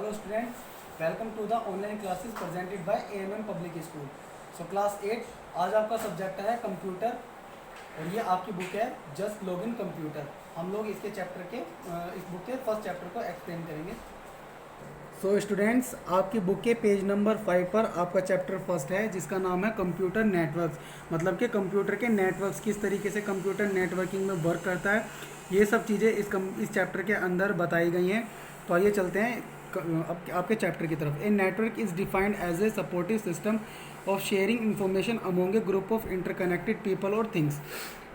Hello students, welcome to the online classes presented by AMM Public School. So class 8 आज आपका subject है computer और ये आपकी बुक है जस्ट लॉगिन कंप्यूटर। हम लोग इसके चैप्टर के इस बुक के फर्स्ट चैप्टर को एक्सप्लेन करेंगे। सो स्टूडेंट्स, आपकी बुक के पेज नंबर 5 पर आपका चैप्टर फर्स्ट है जिसका नाम है कंप्यूटर नेटवर्क्स। मतलब कि कंप्यूटर के नेटवर्क्स किस तरीके से कंप्यूटर नेटवर्किंग में वर्क करता है, ये सब चीज़ें इस चैप्टर के अंदर बताई गई हैं। तो आइए चलते हैं आपके चैप्टर की तरफ। A network is defined as a supportive system of sharing information among a group of interconnected people और थिंग्स।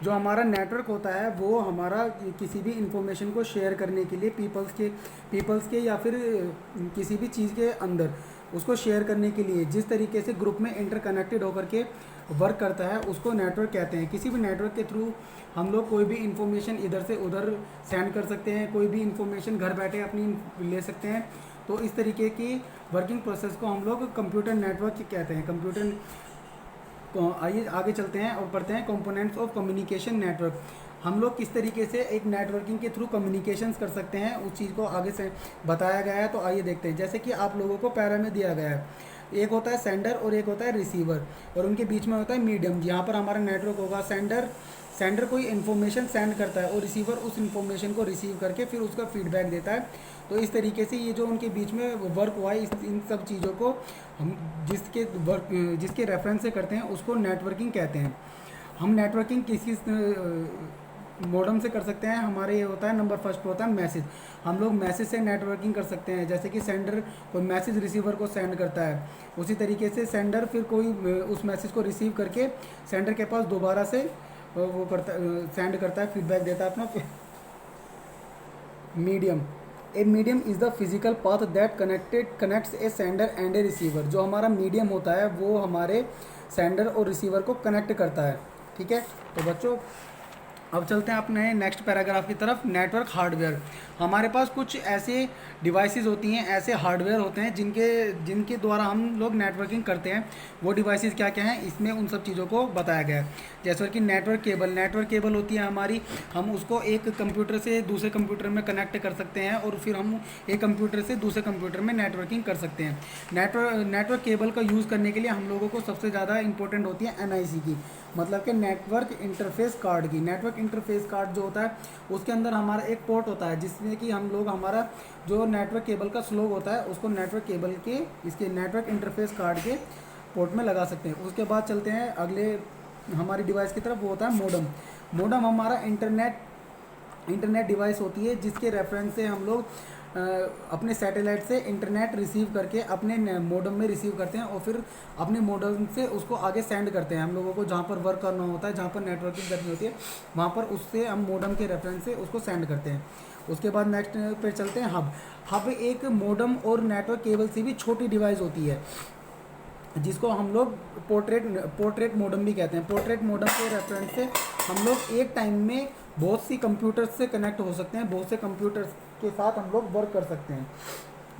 जो हमारा नेटवर्क होता है वो हमारा किसी भी इंफॉर्मेशन को शेयर करने के लिए पीपल्स के या फिर किसी भी चीज़ के अंदर उसको शेयर करने के लिए जिस तरीके से ग्रुप में इंटरकनेक्टेड होकर के वर्क करता है उसको नेटवर्क कहते हैं। किसी भी नेटवर्क के थ्रू हम लोग कोई भी इंफॉर्मेशन इधर से उधर सेंड कर सकते हैं, कोई भी इंफॉर्मेशन घर बैठे अपनी ले सकते हैं। तो इस तरीके की वर्किंग प्रोसेस को हम लोग कंप्यूटर नेटवर्क कहते हैं। आइए आगे चलते हैं और पढ़ते हैं कंपोनेंट्स ऑफ कम्युनिकेशन नेटवर्क। हम लोग किस तरीके से एक नेटवर्किंग के थ्रू कम्युनिकेशंस कर सकते हैं उस चीज़ को आगे से बताया गया है। तो आइए देखते हैं। जैसे कि आप लोगों को पैरा में दिया गया है, एक होता है सेंडर और एक होता है रिसीवर और उनके बीच में होता है मीडियम। यहाँ पर हमारा नेटवर्क होगा सेंडर कोई इन्फॉर्मेशन सेंड करता है और रिसीवर उस इन्फॉर्मेशन को रिसीव करके फिर उसका फीडबैक देता है। तो इस तरीके से ये जो उनके बीच में वर्क हुआ है इन सब चीज़ों को हम जिसके रेफरेंस से करते हैं उसको नेटवर्किंग कहते हैं। हम नेटवर्किंग किस मॉडम से कर सकते हैं। हमारे ये होता है नंबर फर्स्ट होता है मैसेज। हम लोग मैसेज से नेटवर्किंग कर सकते हैं। जैसे कि सेंडर कोई मैसेज रिसीवर को सेंड करता है, उसी तरीके से सेंडर फिर कोई उस मैसेज को रिसीव करके सेंडर के पास दोबारा से वो सेंड करता है, फीडबैक देता है अपना। Medium, a medium is the physical path that connects A sender and A receiver. जो हमारा मीडियम होता है वो हमारे सेंडर और रिसीवर को कनेक्ट करता है। ठीक है, तो बच्चों अब चलते हैं अपने नेक्स्ट पैराग्राफ की तरफ। Network hardware. हमारे पास कुछ ऐसे डिवाइसेस होती हैं, ऐसे हार्डवेयर होते हैं जिनके द्वारा हम लोग नेटवर्किंग करते हैं। वो डिवाइसेस क्या क्या हैं, इसमें उन सब चीज़ों को बताया गया है। जैसे कि नेटवर्क केबल होती है हमारी, हम उसको एक कंप्यूटर से दूसरे कंप्यूटर में कनेक्ट कर सकते हैं और फिर हम एक कंप्यूटर से दूसरे कंप्यूटर में नेटवर्किंग कर सकते हैं। नेटवर्क केबल का यूज़ करने के लिए हम लोगों को सबसे ज़्यादा इंपॉर्टेंट होती है NIC की, मतलब कि नेटवर्क इंटरफेस कार्ड की। नेटवर्क इंटरफेस कार्ड जो होता है उसके अंदर हमारा एक पोर्ट होता है जिसमें कि हम लोग हमारा जो नेटवर्क केबल का स्लोग होता है उसको नेटवर्क केबल के इसके नेटवर्क इंटरफेस कार्ड के पोर्ट में लगा सकते हैं। उसके बाद चलते हैं अगले हमारी डिवाइस की तरफ, वो होता है मोडम। मोडम हमारा इंटरनेट डिवाइस होती है जिसके रेफरेंस से हम लोग अपने सैटेलाइट से इंटरनेट रिसीव करके अपने मोडम में रिसीव करते हैं और फिर अपने मोडम से उसको आगे सेंड करते हैं। हम लोगों को जहाँ पर वर्क करना होता है, जहाँ पर नेटवर्किंग करनी होती है, वहाँ पर उससे हम मोडम के रेफरेंस से उसको सेंड करते हैं। उसके बाद नेक्स्ट पे चलते हैं हब एक मोडम और नेटवर्क केबल से भी छोटी डिवाइस होती है जिसको हम लोग पोर्ट्रेट मोडम भी कहते हैं। पोर्ट्रेट मोडम के रेफरेंस से हम लोग एक टाइम में बहुत सी कंप्यूटर्स से कनेक्ट हो सकते हैं, बहुत से कंप्यूटर्स के साथ हम लोग वर्क कर सकते हैं।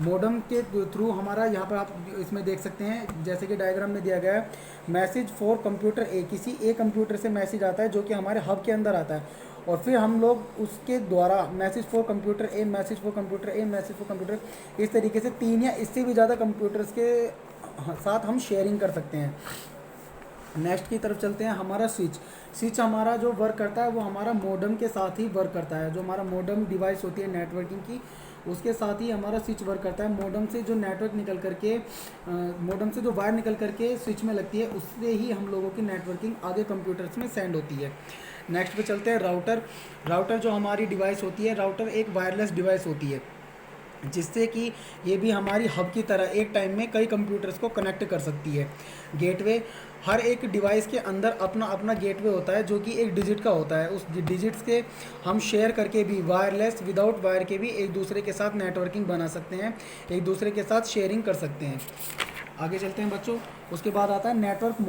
मोडम के थ्रू हमारा यहाँ पर आप इसमें देख सकते हैं जैसे कि डायग्राम में दिया गया है, मैसेज फॉर कंप्यूटर ए, किसी एक कंप्यूटर से मैसेज आता है जो कि हमारे हब के अंदर आता है और फिर हम लोग उसके द्वारा message for computer A, message for computer A, message for computer, इस तरीके से 3 या इससे भी ज़्यादा कंप्यूटर्स के साथ हम शेयरिंग कर सकते हैं। नेक्स्ट की तरफ चलते हैं। हमारा स्विच हमारा जो वर्क करता है वो हमारा मोडम के साथ ही वर्क करता है। जो हमारा मोडम डिवाइस होती है नेटवर्किंग की, उसके साथ ही हमारा स्विच वर्क करता है। मोडम से जो नेटवर्क निकल करके मोडम से जो वायर निकल करके स्विच में लगती है उससे ही हम लोगों की नेटवर्किंग आगे कंप्यूटर्स में सेंड होती है। नेक्स्ट पे चलते हैं राउटर जो हमारी डिवाइस होती है, राउटर एक वायरलेस डिवाइस होती है जिससे कि ये भी हमारी हब की तरह एक टाइम में कई कंप्यूटर्स को कनेक्ट कर सकती है। गेटवे, हर एक डिवाइस के अंदर अपना अपना गेटवे होता है जो कि एक डिजिट का होता है। उस डिजिट्स के हम शेयर करके भी वायरलेस विदाउट वायर के भी एक दूसरे के साथ नेटवर्किंग बना सकते हैं, एक दूसरे के साथ शेयरिंग कर सकते हैं। आगे चलते हैं बच्चों। उसके बाद आता है नेटवर्क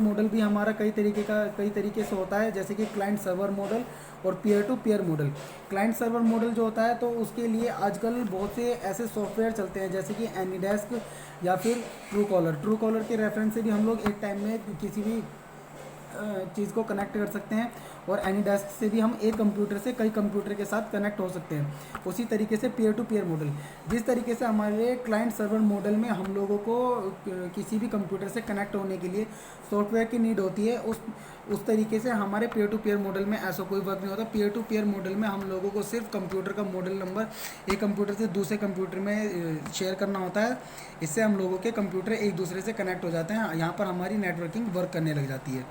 मॉडल भी हमारा कई तरीके से होता है, जैसे कि क्लाइंट सर्वर मॉडल और peer to peer model. Client server model जो होता है तो उसके लिए आजकल बहुत से ऐसे सॉफ्टवेयर चलते हैं जैसे कि एनीडेस्क या फिर ट्रू कॉलर के रेफरेंस से भी हम लोग एक टाइम में किसी भी चीज़ को कनेक्ट कर सकते हैं, और एनी डेस्क से भी हम एक कंप्यूटर से कई कंप्यूटर के साथ कनेक्ट हो सकते हैं। उसी तरीके से पीयर टू पीयर मॉडल, जिस तरीके से हमारे क्लाइंट सर्वर मॉडल में हम लोगों को किसी भी कंप्यूटर से कनेक्ट होने के लिए सॉफ्टवेयर की नीड होती है, उस तरीके से हमारे पीयर टू पीयर मॉडल में ऐसा कोई वर्क नहीं होता। पीयर टू पीयर मॉडल में हम लोगों को सिर्फ कंप्यूटर का मॉडल नंबर एक कंप्यूटर से दूसरे कंप्यूटर में शेयर करना होता है। इससे हम लोगों के कंप्यूटर एक दूसरे से कनेक्ट हो जाते हैं। यहाँ पर हमारी नेटवर्किंग वर्क करने लग जाती है।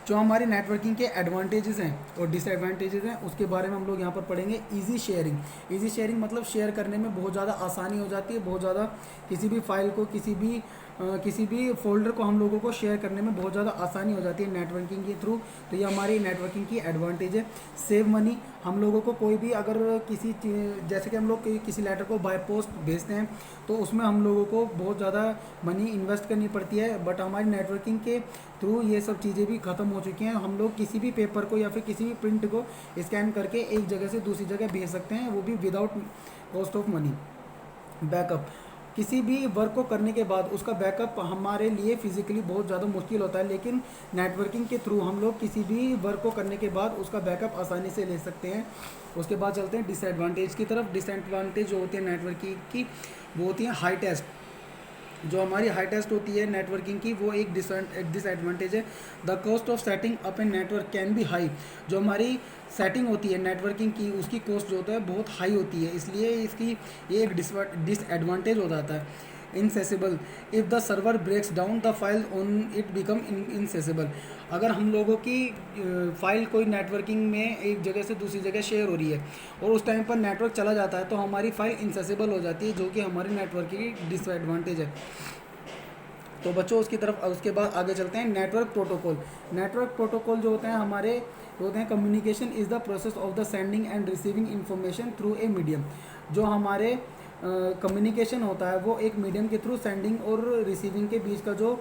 जो हमारे नेटवर्किंग के एडवांटेजेस हैं और डिसएडवांटेजेस हैं, उसके बारे में हम लोग यहाँ पर पढ़ेंगे। इजी शेयरिंग मतलब शेयर करने में बहुत ज़्यादा आसानी हो जाती है, बहुत ज़्यादा किसी भी फाइल को, किसी भी फोल्डर को हम लोगों को शेयर करने में बहुत ज़्यादा आसानी हो जाती है नेटवर्किंग के थ्रू। तो ये हमारी नेटवर्किंग की एडवांटेज है। सेव मनी, हम लोगों को कोई भी अगर जैसे कि हम लोग किसी लेटर को बाय पोस्ट भेजते हैं तो उसमें हम लोगों को बहुत ज़्यादा मनी इन्वेस्ट करनी पड़ती है, बट हमारी नेटवर्किंग के थ्रू ये सब चीज़ें भी ख़त्म हो चुकी हैं। हम लोग किसी भी पेपर को या फिर किसी भी प्रिंट को स्कैन करके एक जगह से दूसरी जगह भेज सकते हैं, वो भी without cost of money. Backup, किसी भी वर्क को करने के बाद उसका बैकअप हमारे लिए फिजिकली बहुत ज़्यादा मुश्किल होता है, लेकिन नेटवर्किंग के थ्रू हम लोग किसी भी वर्क को करने के बाद उसका बैकअप आसानी से ले सकते हैं। उसके बाद चलते हैं डिसएडवांटेज की तरफ। डिसएडवांटेज जो होती है नेटवर्किंग की, वो होती है हाई टेस्ट। जो हमारी हाई टेस्ट होती है नेटवर्किंग की, वो एक डिसएडवांटेज है। The cost of setting up a network can be high. जो हमारी सेटिंग होती है नेटवर्किंग की, उसकी कॉस्ट जो होता है बहुत हाई होती है, इसलिए इसकी ये एक डिसएडवांटेज हो जाता है। Inaccessible, if the server breaks down the file on it become inaccessible. अगर हम लोगों की फाइल कोई नेटवर्किंग में एक जगह से दूसरी जगह शेयर हो रही है और उस टाइम पर नेटवर्क चला जाता है तो हमारी फाइल इनसेसिबल हो जाती है, जो कि हमारी नेटवर्किंग की डिसएडवांटेज है। तो बच्चों उसके बाद आगे चलते हैं। नेटवर्क प्रोटोकॉल जो होते हैं हमारे होते हैं communication is the process of the sending end receiving information through a medium. जो हमारे कम्युनिकेशन होता है वो एक मीडियम के थ्रू सेंडिंग और रिसीविंग के बीच का जो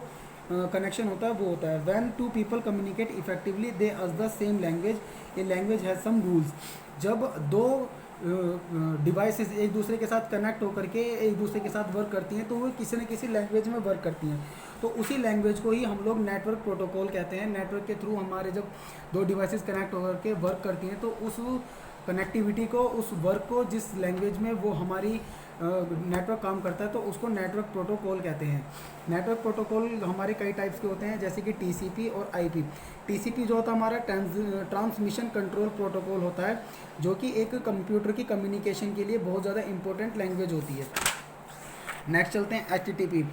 कनेक्शन होता है वो होता है। When two people communicate effectively they use the same language, a language has some rules. जब दो डिवाइसेस एक दूसरे के साथ कनेक्ट होकर के एक दूसरे के साथ वर्क करती हैं तो वो किसी न किसी लैंग्वेज में वर्क करती हैं, तो उसी लैंग्वेज को ही हम लोग नेटवर्क प्रोटोकॉल कहते हैं। नेटवर्क के थ्रू हमारे जब दो डिवाइसेस कनेक्ट होकर के वर्क करती हैं तो उस कनेक्टिविटी को, उस वर्क को जिस लैंग्वेज में वो हमारी नेटवर्क काम करता है तो उसको नेटवर्क प्रोटोकॉल कहते हैं। नेटवर्क प्रोटोकॉल हमारे कई टाइप्स के होते हैं, जैसे कि टीसीपी और आईपी। टीसीपी जो होता है हमारा ट्रांसमिशन कंट्रोल प्रोटोकॉल होता है, जो कि एक कंप्यूटर की कम्युनिकेशन के लिए बहुत ज़्यादा इंपॉर्टेंट लैंग्वेज होती है। नेक्स्ट चलते हैं HTTP.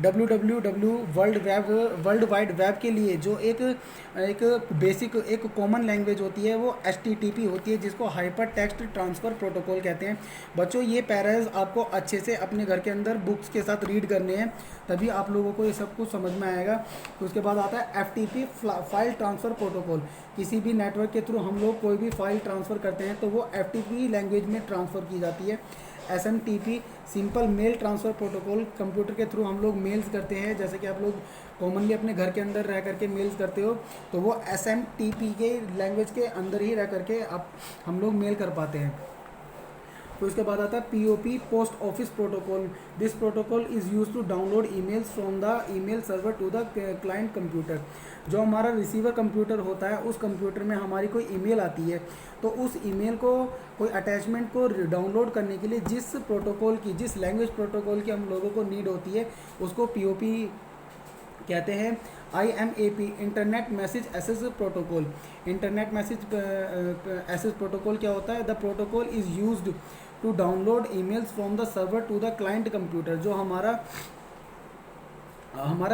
www world wide web के लिए जो एक बेसिक एक कॉमन लैंग्वेज होती है वो HTTP होती है, जिसको हाइपर टेक्स्ट ट्रांसफ़र प्रोटोकॉल कहते हैं। बच्चों ये पैराज आपको अच्छे से अपने घर के अंदर बुक्स के साथ रीड करने हैं, तभी आप लोगों को ये सब कुछ समझ में आएगा। तो उसके बाद आता है FTP फाइल ट्रांसफ़र प्रोटोकॉल। किसी भी नेटवर्क के थ्रू हम लोग कोई भी फाइल ट्रांसफ़र करते हैं तो वो FTP लैंग्वेज में ट्रांसफ़र की जाती है। SMTP simple mail transfer protocol, computer के थ्रू हम लोग मेल्स करते हैं, जैसे कि आप लोग कॉमनली अपने घर के अंदर रह करके मेल्स करते हो, तो वो SMTP के लैंग्वेज के अंदर ही रह करके हम लोग मेल कर पाते हैं। तो इसके बाद आता है POP post office protocol. This protocol is use to download emails from the email server to the client computer. जो हमारा रिसीवर कंप्यूटर होता है उस कंप्यूटर में हमारी कोई ईमेल आती है तो उस ईमेल को, कोई अटैचमेंट को डाउनलोड करने के लिए जिस लैंग्वेज प्रोटोकॉल की हम लोगों को नीड होती है उसको POP कहते हैं। IMAP internet message access protocol. Internet message access protocol क्या होता है? The protocol is used to download emails from the server to the client computer. जो हमारा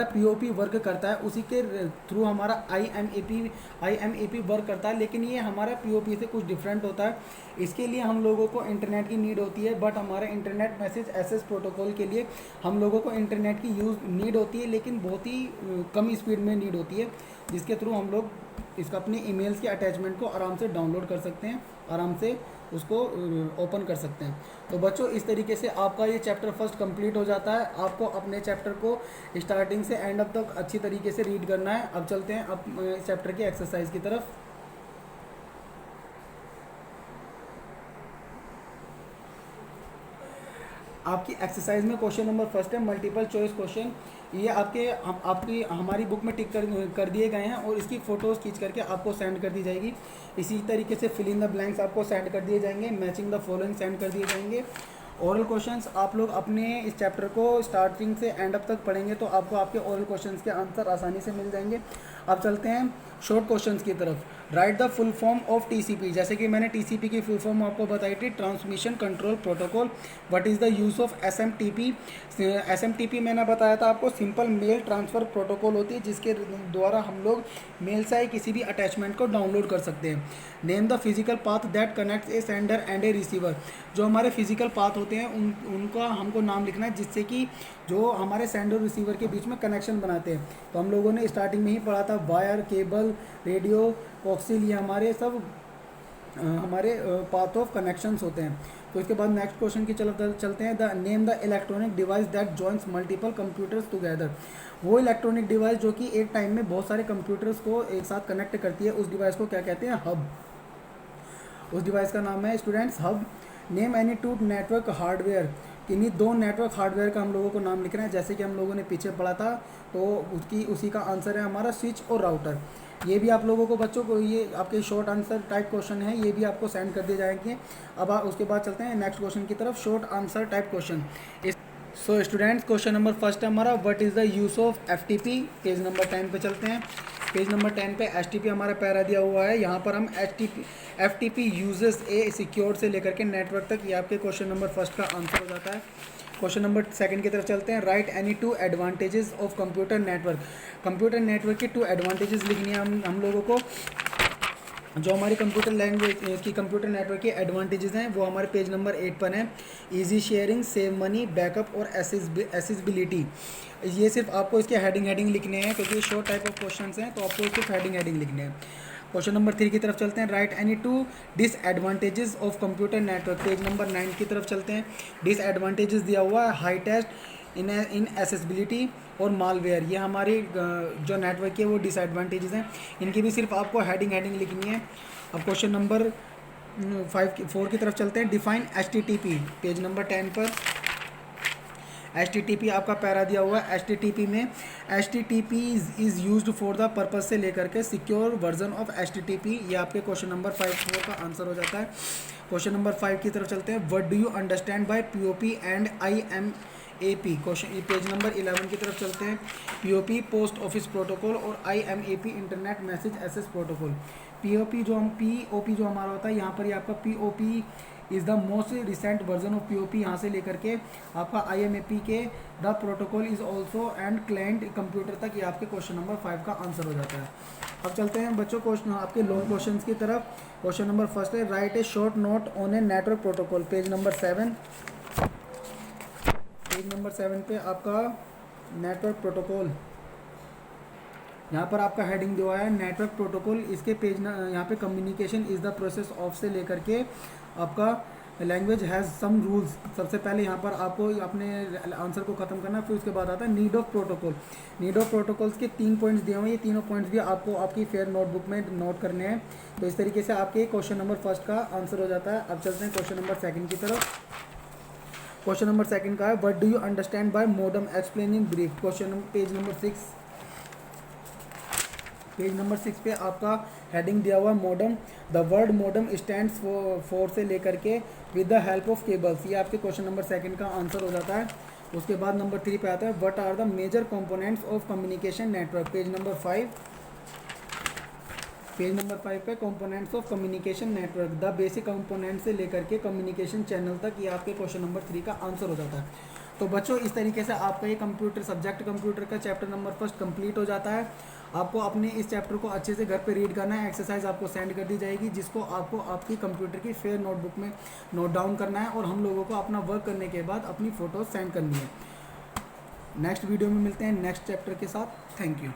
POP वर्क करता है उसी के थ्रू हमारा IMAP वर्क करता है, लेकिन ये हमारा POP से कुछ डिफरेंट होता है। इसके लिए हम लोगों को इंटरनेट की नीड होती है, बट हमारे इंटरनेट मैसेज एक्सेस प्रोटोकॉल के लिए हम लोगों को इंटरनेट की नीड होती है, लेकिन बहुत ही कम स्पीड में नीड होती है, जिसके थ्रू हम लोग इसका अपने ईमेल्स के अटैचमेंट को आराम से डाउनलोड कर सकते हैं, आराम से उसको ओपन कर सकते हैं। तो बच्चों इस तरीके से आपका ये चैप्टर फर्स्ट कंप्लीट हो जाता है। आपको अपने चैप्टर को स्टार्टिंग से एंड अप तक अच्छी तरीके से रीड करना है। अब चलते हैं अब चैप्टर की एक्सरसाइज की तरफ। आपकी एक्सरसाइज में क्वेश्चन नंबर फर्स्ट है मल्टीपल चॉइस क्वेश्चन। ये आपकी हमारी बुक में टिक कर दिए गए हैं और इसकी फ़ोटोज़ खींच करके आपको सेंड कर दी जाएगी। इसी तरीके से फिल इन द ब्लैंक्स आपको सेंड कर दिए जाएंगे, मैचिंग द फॉलोइंग सेंड कर दिए जाएंगे। ओरल क्वेश्चंस आप लोग अपने इस चैप्टर को स्टार्टिंग से एंड अप तक पढ़ेंगे तो आपको आपके ओरल क्वेश्चंस के आंसर आसानी से मिल जाएंगे। अब चलते हैं शॉर्ट क्वेश्चंस की तरफ। Right the full form of TCP. जैसे कि मैंने टीसीपी की फुल फॉर्म आपको बताई थी, transmission control protocol. What is the use of SMTP. SMTP मैंने बताया था आपको, सिंपल मेल ट्रांसफ़र प्रोटोकॉल होती है जिसके द्वारा हम लोग मेल से किसी भी अटैचमेंट को डाउनलोड कर सकते हैं। Name the physical path that connects A sender and A receiver. जो हमारे फिजिकल पाथ होते हैं उनका हमको नाम लिखना है जिससे कि जो हमारे सेंडर और रिसीवर के बीच में कनेक्शन बनाते हैं। तो हम लोगों ने स्टार्टिंग में ही पढ़ा था, वायर, केबल, रेडियो, कोक्सिल, ये हमारे सब हमारे पाथ ऑफ कनेक्शंस होते हैं। तो इसके बाद नेक्स्ट क्वेश्चन की चलते हैं। The name the electronic device that joins multiple computers together. वो इलेक्ट्रॉनिक डिवाइस जो कि एक टाइम में बहुत सारे कंप्यूटर्स को एक साथ कनेक्ट करती है, उस डिवाइस को क्या कहते हैं? हब। उस डिवाइस का नाम है students hub. Name any two network hardware. किन्हीं दो नेटवर्क हार्डवेयर का हम लोगों को नाम लिखना है। जैसे कि हम लोगों ने पीछे पढ़ा था, तो उसी का आंसर है हमारा स्विच और राउटर। ये भी आप लोगों को बच्चों को, ये आपके शॉर्ट आंसर टाइप क्वेश्चन है, ये भी आपको सेंड कर दिए जाएंगे। अब उसके बाद चलते हैं नेक्स्ट क्वेश्चन की तरफ, short answer type question. So students, question number first है हमारा, what is the use of FTP. Page number 10 पे चलते हैं। पेज नंबर 10 पे एचटीपी हमारा पैरा दिया हुआ है। यहाँ पर हम एफटीपी यूजेस ए सिक्योर से लेकर के नेटवर्क तक, ये आपके क्वेश्चन नंबर फर्स्ट का आंसर हो जाता है। क्वेश्चन नंबर सेकंड की तरफ चलते हैं। Right any two advantages of computer network. Computer network के 2 एडवांटेजेस लिखनी है हम लोगों को। जो हमारी कंप्यूटर लैंग्वेज की कंप्यूटर नेटवर्क के एडवांटेजेस हैं वो हमारे पेज नंबर 8 पर हैं। Easy sharing, save money, backup और एसेसिबिलिटी। ये सिर्फ आपको इसके हेडिंग लिखने हैं क्योंकि ये शॉर्ट टाइप ऑफ क्वेश्चंस हैं, तो आपको सिर्फ हेडिंग लिखने हैं। क्वेश्चन नंबर 3 की तरफ चलते हैं। Right any two disadvantages of computer network. Page number 9 की तरफ चलते हैं। डिसएडवांटेजेस दिया हुआ है, हाई टेस्ट, इन एसेसिबिलिटी और मालवेयर। ये हमारी जो नेटवर्क की है वो डिसएडवांटेजेस हैं, इनकी भी सिर्फ आपको हेडिंग लिखनी है। अब क्वेश्चन नंबर 4 की तरफ चलते हैं। Define HTTP. पेज नंबर 10 पर एचटीटीपी आपका पैरा दिया हुआ है। एचटीटीपी में HTTP is used for the purpose से लेकर के सिक्योर वर्जन ऑफ एचटीटीपी। ये आपके क्वेश्चन नंबर 5 का आंसर हो जाता है। क्वेश्चन नंबर 5 की तरफ चलते हैं। What do you understand by POP and IMAP. Question page number 11 की तरफ चलते हैं। पीओपी पोस्ट ऑफिस प्रोटोकॉल और IMAP internet message access protocol. POP जो हमारा होता है, यहाँ पर ये आपका POP is the most recent version of POP. यहाँ से लेकर के आपका आईएमएपी के the protocol is also and client computer तक, ये आपके क्वेश्चन नंबर 5 का आंसर हो जाता है। अब चलते हैं बच्चों क्वेश्चन आपके लॉन्ग क्वेश्चंस की तरफ। क्वेश्चन नंबर फर्स्ट है, right A short note on a network protocol. Page number 7। Page number 7 पे आपका नेटवर्क प्रोटोकॉल, यहाँ पर आपका हेडिंग दिया हुआ है नेटवर्क प्रोटोकॉल। इसके पेज यहाँ पे communication is the process of से लेकर के आपका लैंग्वेज हैज़ सम रूल्स। सबसे पहले यहाँ पर आपको अपने आंसर को ख़त्म करना है, फिर उसके बाद आता है need of protocol. Need of protocols के 3 पॉइंट्स दिए हुए हैं। ये तीनों पॉइंट्स भी आपको आपकी फेयर नोटबुक में नोट करने हैं। तो इस तरीके से आपके क्वेश्चन नंबर फर्स्ट का आंसर हो जाता है। अब चलते हैं क्वेश्चन नंबर 2 की तरफ। क्वेश्चन नंबर 2 का है, what do you understand bye modem, explain in brief. Question page number 6। Page number 6 पे आपका हेडिंग दिया हुआ है modem. The word modem stands for से लेकर के with the help of cables. ये आपके क्वेश्चन नंबर 2 का आंसर हो जाता है। उसके बाद नंबर 3 पे आता है, what are the major components of communication network. Page number 5। Page number 5 पे components of communication network, the basic component से लेकर के कम्युनिकेशन चैनल तक, ये आपके क्वेश्चन नंबर 3 का आंसर हो जाता है। तो बच्चों इस तरीके से आपका ये कंप्यूटर सब्जेक्ट कंप्यूटर का चैप्टर नंबर फर्स्ट कंप्लीट हो जाता है। आपको अपने इस चैप्टर को अच्छे से घर पे रीड करना है। एक्सरसाइज आपको सेंड कर दी जाएगी जिसको आपको आपकी कंप्यूटर की फेयर नोटबुक में नोट डाउन करना है और हम लोगों को अपना वर्क करने के बाद अपनी फ़ोटोज़ सेंड करनी है। नेक्स्ट वीडियो में मिलते हैं नेक्स्ट चैप्टर के साथ। Thank you.